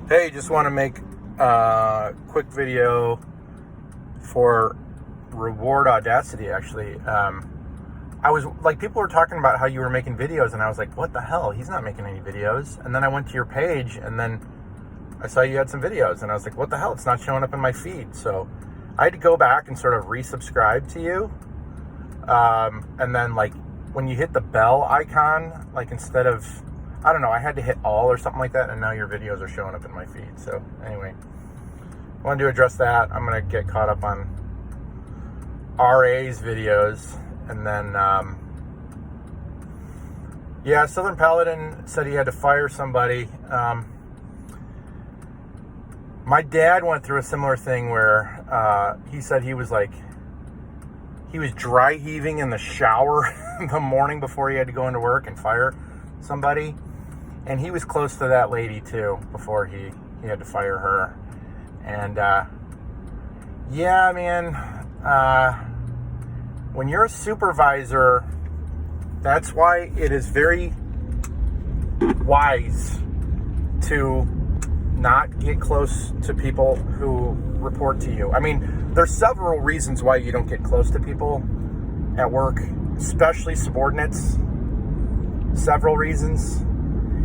Hey, just want to make a quick video for reward Audacity, actually. I was like, people were talking about how you were making videos, and I was like, what the hell? He's not making any videos. And then I went to your page, and then I saw you had some videos, and I was like, what the hell? It's not showing up in my feed. So I had to go back and sort of resubscribe to you. And then, like, when you hit the bell icon, like, instead of, I don't know, I had to hit all or something like that, and now your videos are showing up in my feed. So anyway, I wanted to address that. I'm going to get caught up on RA's videos. And then, yeah, Southern Paladin said he had to fire somebody. My dad went through a similar thing where he said he was dry heaving in the shower the morning before he had to go into work and fire somebody. And he was close to that lady too before he had to fire her. And yeah, man, when you're a supervisor, that's why it is very wise to not get close to people who report to you. I mean, there's several reasons why you don't get close to people at work, especially subordinates. Several reasons.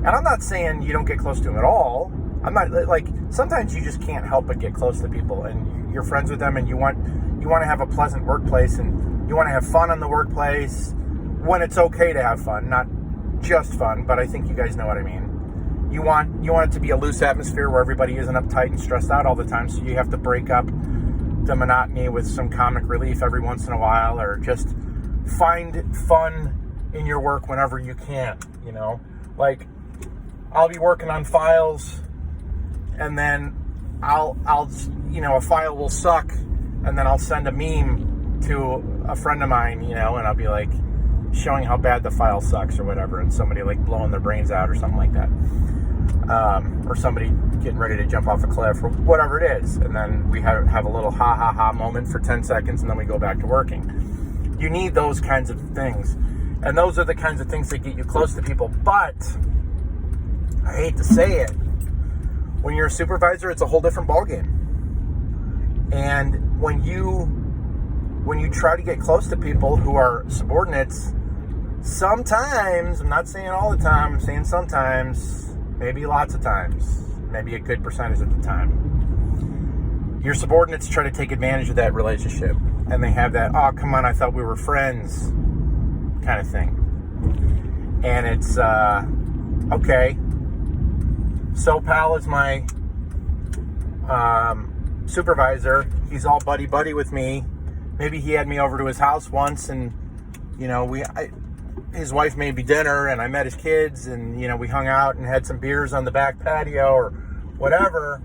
And I'm not saying you don't get close to them at all. I'm not, like, sometimes you just can't help but get close to people, and you're friends with them, and you want to have a pleasant workplace, and you want to have fun in the workplace when it's okay to have fun, not just fun, but I think you guys know what I mean. You want it to be a loose atmosphere where everybody isn't uptight and stressed out all the time, so you have to break up the monotony with some comic relief every once in a while, or just find fun in your work whenever you can, you know? Like, I'll be working on files, and then I'll a file will suck, and then I'll send a meme to a friend of mine, and I'll be like showing how bad the file sucks or whatever, and somebody like blowing their brains out or something like that, or somebody getting ready to jump off a cliff or whatever it is, and then we have a little ha ha ha moment for 10 seconds, and then we go back to working. You need those kinds of things, and those are the kinds of things that get you close to people. But I hate to say it, when you're a supervisor, it's a whole different ballgame. And when you try to get close to people who are subordinates, sometimes, I'm not saying all the time, I'm saying sometimes, maybe lots of times, maybe a good percentage of the time, your subordinates try to take advantage of that relationship. And they have that, oh, come on, I thought we were friends kind of thing. And it's, okay. So Pal is my supervisor. He's all buddy-buddy with me. Maybe he had me over to his house once, and, his wife made me dinner, and I met his kids, and, we hung out and had some beers on the back patio or whatever.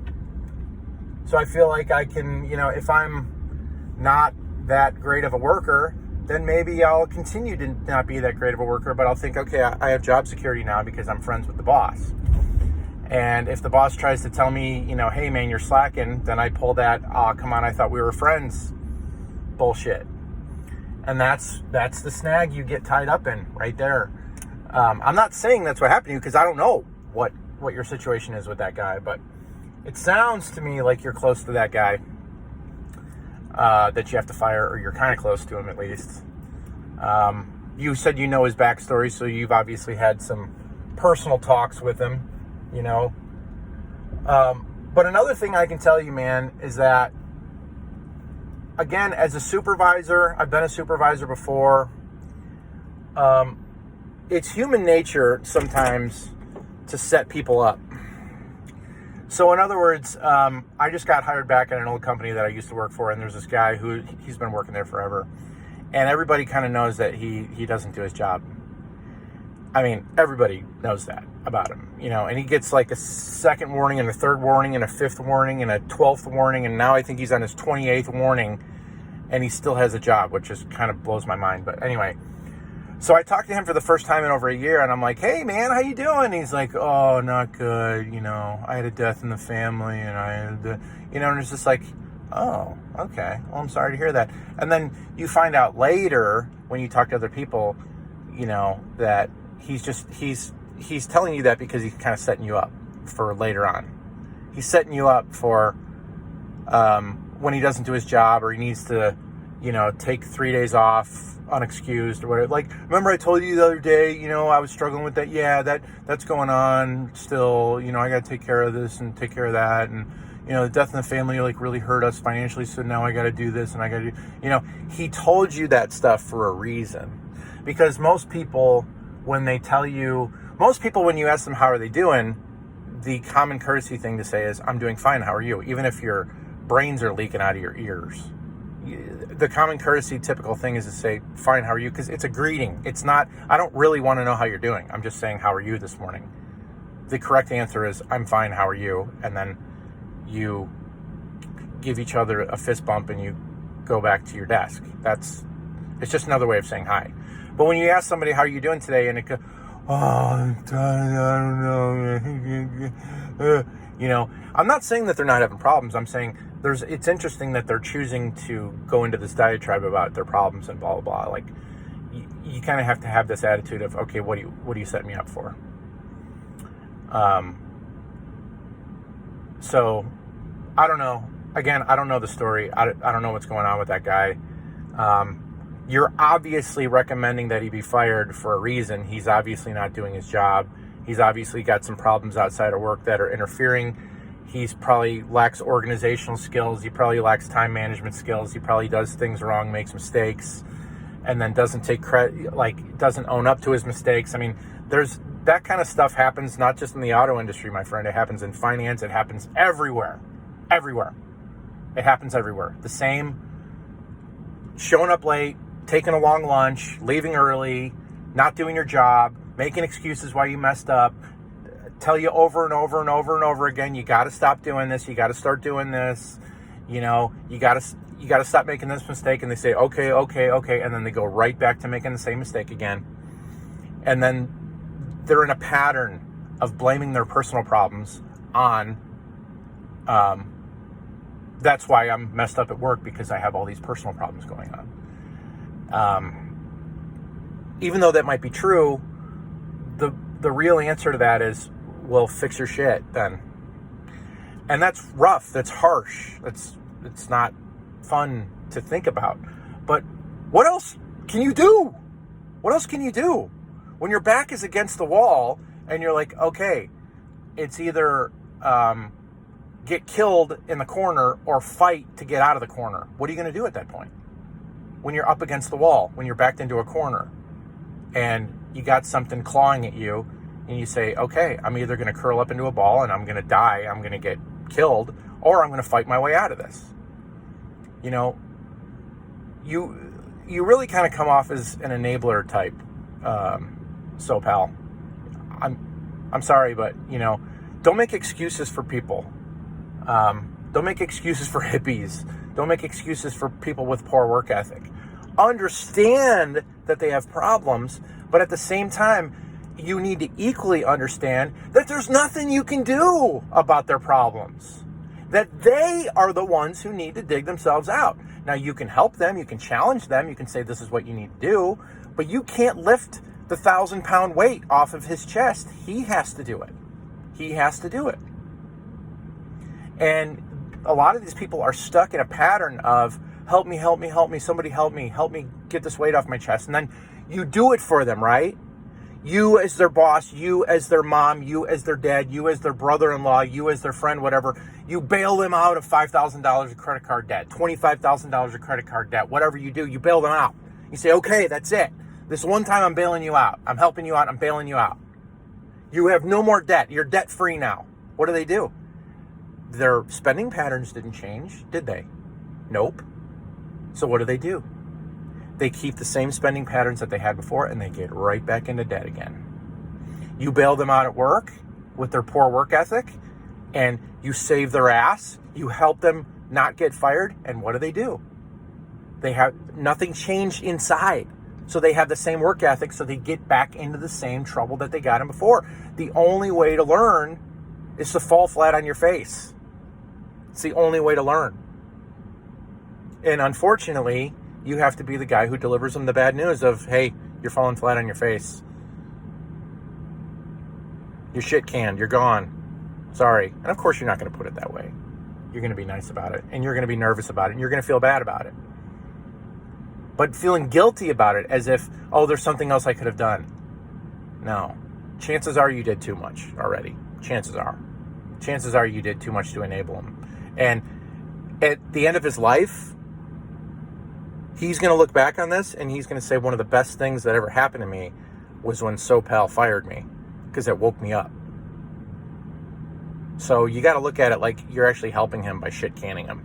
So I feel like I can, if I'm not that great of a worker, then maybe I'll continue to not be that great of a worker, but I'll think, okay, I have job security now because I'm friends with the boss. And if the boss tries to tell me, hey man, you're slacking, then I pull that, oh, come on, I thought we were friends bullshit. And that's the snag you get tied up in right there. I'm not saying that's what happened to you, because I don't know what your situation is with that guy, but it sounds to me like you're close to that guy that you have to fire, or you're kind of close to him at least. You said you know his backstory, so you've obviously had some personal talks with him. But another thing I can tell you, man, is that, again, as a supervisor, I've been a supervisor before. It's human nature sometimes to set people up. So in other words, I just got hired back at an old company that I used to work for, and there's this guy he's been working there forever, and everybody kind of knows that he doesn't do his job. I mean, everybody knows that about him, and he gets like a second warning and a third warning and a fifth warning and a 12th warning, and now I think he's on his 28th warning, and he still has a job, which just kind of blows my mind. But anyway, so I talked to him for the first time in over a year, and I'm like, hey man, how you doing? He's like, oh, not good, I had a death in the family, and I had, and it's just like, oh, okay, well, I'm sorry to hear that. And then you find out later, when you talk to other people, that he's telling you that because he's kind of setting you up for later on. He's setting you up for when he doesn't do his job, or he needs to, take 3 days off unexcused or whatever. Like, remember I told you the other day, I was struggling with that. Yeah, that's going on still. I got to take care of this and take care of that. And, the death in the family, really hurt us financially. So now I got to do this and I got to do, he told you that stuff for a reason. Because most people, when you ask them, how are they doing? The common courtesy thing to say is, I'm doing fine. How are you? Even if your brains are leaking out of your ears. The common courtesy typical thing is to say, fine, how are you? Because it's a greeting. It's not, I don't really want to know how you're doing. I'm just saying, how are you this morning? The correct answer is, I'm fine, how are you? And then you give each other a fist bump and you go back to your desk. It's just another way of saying hi. But when you ask somebody, how are you doing today? And it goes, oh, I'm tired, I don't know. I'm not saying that they're not having problems. I'm saying it's interesting that they're choosing to go into this diatribe about their problems and blah, blah, blah. Like, you kind of have to have this attitude of, okay, what do you set me up for? So, I don't know. Again, I don't know the story. I don't know what's going on with that guy. You're obviously recommending that he be fired for a reason. He's obviously not doing his job. He's obviously got some problems outside of work that are interfering. He's probably lacks organizational skills. He probably lacks time management skills. He probably does things wrong, makes mistakes, and then doesn't take credit, doesn't own up to his mistakes. I mean, there's that kind of stuff happens not just in the auto industry, my friend. It happens in finance. It happens everywhere. Everywhere. It happens everywhere. The same, showing up late, taking a long lunch, leaving early, not doing your job, making excuses why you messed up, tell you over and over and over and over again, you got to stop doing this, you got to start doing this, you got to stop making this mistake, and they say, okay, and then they go right back to making the same mistake again. And then they're in a pattern of blaming their personal problems on, that's why I'm messed up at work, because I have all these personal problems going on. Even though that might be true, the real answer to that is, well, fix your shit then. And that's rough. That's harsh. It's not fun to think about. But what else can you do? What else can you do? When your back is against the wall and you're like, okay, it's either get killed in the corner or fight to get out of the corner. What are you going to do at that point? When you're up against the wall, when you're backed into a corner and you got something clawing at you, and you say, okay, I'm either going to curl up into a ball and I'm going to die, I'm going to get killed, or I'm going to fight my way out of this. You really kind of come off as an enabler type, pal. I'm sorry, but, don't make excuses for people. Don't make excuses for hippies. Don't make excuses for people with poor work ethic. Understand that they have problems, but at the same time, you need to equally understand that there's nothing you can do about their problems. That they are the ones who need to dig themselves out. Now, you can help them, you can challenge them, you can say this is what you need to do, but you can't lift the 1,000-pound weight off of his chest. He has to do it. He has to do it. And a lot of these people are stuck in a pattern of, help me, somebody help me get this weight off my chest. And then you do it for them, right? You as their boss, you as their mom, you as their dad, you as their brother-in-law, you as their friend, whatever. You bail them out of $5,000 of credit card debt, $25,000 of credit card debt, whatever you do, you bail them out. You say, okay, that's it. This one time I'm bailing you out. I'm helping you out. I'm bailing you out. You have no more debt. You're debt-free now. What do? Their spending patterns didn't change, did they? Nope. So what do? They keep the same spending patterns that they had before, and they get right back into debt again. You bail them out at work with their poor work ethic, and you save their ass. You help them not get fired, and what do? They have nothing changed inside. So they have the same work ethic, so they get back into the same trouble that they got in before. The only way to learn is to fall flat on your face. It's the only way to learn. And unfortunately, you have to be the guy who delivers them the bad news of, hey, you're falling flat on your face. You're shit canned. You're gone. Sorry. And of course you're not going to put it that way. You're going to be nice about it, and you're going to be nervous about it, and you're going to feel bad about it. But feeling guilty about it as if, oh, there's something else I could have done. No. Chances are you did too much already. Chances are. Chances are you did too much to enable him. And at the end of his life, he's going to look back on this and he's going to say one of the best things that ever happened to me was when SoPal fired me, because it woke me up. So you got to look at it like you're actually helping him by shit canning him.